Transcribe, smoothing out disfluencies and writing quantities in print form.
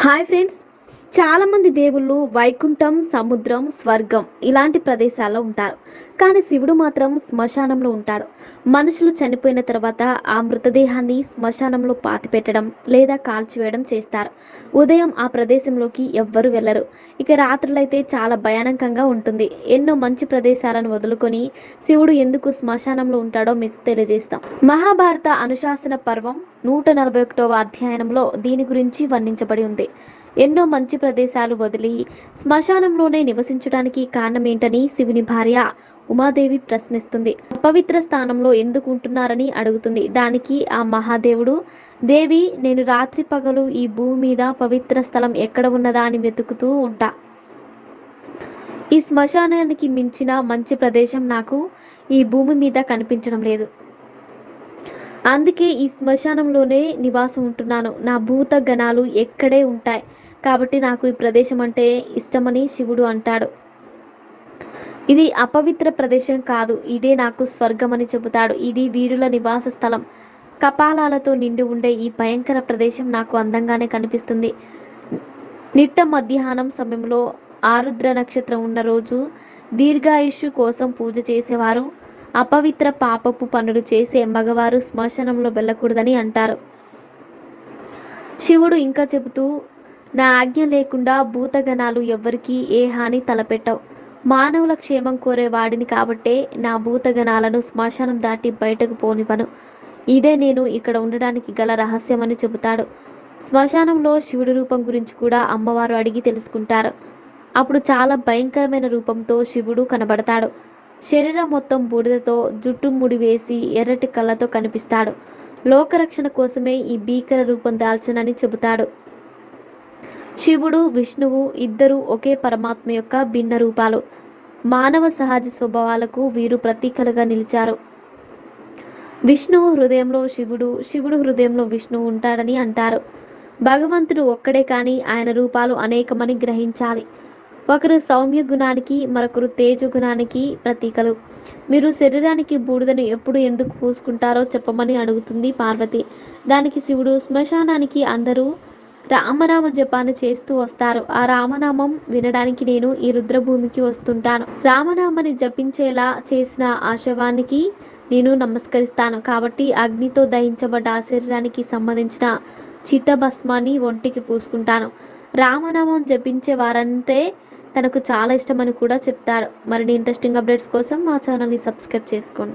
Hi friends. చాలామంది దేవుళ్ళు వైకుంఠం, సముద్రం, స్వర్గం ఇలాంటి ప్రదేశాల్లో ఉంటారు. కానీ శివుడు మాత్రం శ్మశానంలో ఉంటాడు. మనుషులు చనిపోయిన తర్వాత ఆ మృతదేహాన్ని శ్మశానంలో పాతిపెట్టడం లేదా కాల్చివేయడం చేస్తారు. ఉదయం ఆ ప్రదేశంలోకి ఎవ్వరూ వెళ్ళరు. ఇక రాత్రులైతే చాలా భయానకంగా ఉంటుంది. ఎన్నో మంచి ప్రదేశాలను వదులుకొని శివుడు ఎందుకు శ్మశానంలో ఉంటాడో మీకు తెలియజేస్తాం. మహాభారత అనుశాసన పర్వం 141వ అధ్యాయంలో దీని గురించి వర్ణించబడి ఉంది. ఎన్నో మంచి ప్రదేశాలు వదిలి శ్మశానంలోనే నివసించడానికి కారణమేంటని శివుని భార్య ఉమాదేవి ప్రశ్నిస్తుంది. పవిత్ర స్థానంలో ఎందుకు ఉంటున్నారని అడుగుతుంది. దానికి ఆ మహాదేవుడు, దేవి, నేను రాత్రి పగలు ఈ భూమి మీద పవిత్ర స్థలం ఎక్కడ ఉన్నదా అని వెతుకుతూ ఉంటా. ఈ శ్మశానానికి మించిన మంచి ప్రదేశం నాకు ఈ భూమి మీద కనిపించడం లేదు. అందుకే ఈ శ్మశానంలోనే నివాసం ఉంటున్నాను. నా భూత గణాలు ఎక్కడే ఉంటాయి కాబట్టి నాకు ఈ ప్రదేశం అంటే ఇష్టమని శివుడు అంటాడు. ఇది అపవిత్ర ప్రదేశం కాదు, ఇదే నాకు స్వర్గం అని చెబుతాడు. ఇది వీరుల నివాస స్థలం. కపాలాలతో నిండి ఉండే ఈ భయంకర ప్రదేశం నాకు అందంగానే కనిపిస్తుంది. నిట్ట మధ్యాహ్నం సమయంలో ఆరుద్ర నక్షత్రం ఉన్న రోజు దీర్ఘాయుష్షు కోసం పూజ చేసేవారు, అపవిత్ర పాపపు పనులు చేసే మగవారు శ్మశానంలో వెళ్ళకూడదని అంటారు. శివుడు ఇంకా చెబుతూ, నా ఆజ్ఞ లేకుండా భూతగణాలు ఎవ్వరికీ ఏ హాని తలపెట్టవు. మానవుల క్షేమం కోరే వాడిని కాబట్టే నా భూతగణాలను శ్మశానం దాటి బయటకు పోనివ్వను. ఇదే నేను ఇక్కడ ఉండడానికి గల రహస్యమని చెబుతాడు. శ్మశానంలో శివుడి రూపం గురించి కూడా అమ్మవారు అడిగి తెలుసుకుంటారు. అప్పుడు చాలా భయంకరమైన రూపంతో శివుడు కనబడతాడు. శరీరం మొత్తం బూడిదతో, జుట్టు ముడి వేసి ఎర్రటి కళ్ళతో కనిపిస్తాడు. లోకరక్షణ కోసమే ఈ భీకర రూపం దాల్చనని చెబుతాడు. శివుడు, విష్ణువు ఇద్దరు ఒకే పరమాత్మ యొక్క భిన్న రూపాలు. మానవ సహజ స్వభావాలకు వీరు ప్రతీకలుగా నిలిచారు. విష్ణువు హృదయంలో శివుడు, శివుడు హృదయంలో విష్ణువు ఉంటాడని అంటారు. భగవంతుడు ఒక్కడే కానీ ఆయన రూపాలు అనేకమని గ్రహించాలి. ఒకరు సౌమ్య గుణానికి, మరొకరు తేజ గుణానికి ప్రతీకలు. మీరు శరీరానికి బూడిదను ఎప్పుడు ఎందుకు పూసుకుంటారో చెప్పమని అడుగుతుంది పార్వతి. దానికి శివుడు, శ్మశానానికి అందరూ రామనామ జపాన్ని చేస్తూ వస్తారు. ఆ రామనామం వినడానికి నేను ఈ రుద్రభూమికి వస్తుంటాను. రామనామని జపించేలా చేసిన ఆ శవానికి నేను నమస్కరిస్తాను. కాబట్టి అగ్నితో దహించబడ్డ ఆ శరీరానికి సంబంధించిన చిత్తభస్మాన్ని ఒంటికి పూసుకుంటాను. రామనామం జపించే వారంటే తనకు చాలా ఇష్టమని కూడా చెప్తాడు. మరిన్ని ఇంట్రెస్టింగ్ అప్డేట్స్ కోసం మా ఛానల్ని సబ్స్క్రైబ్ చేసుకోండి.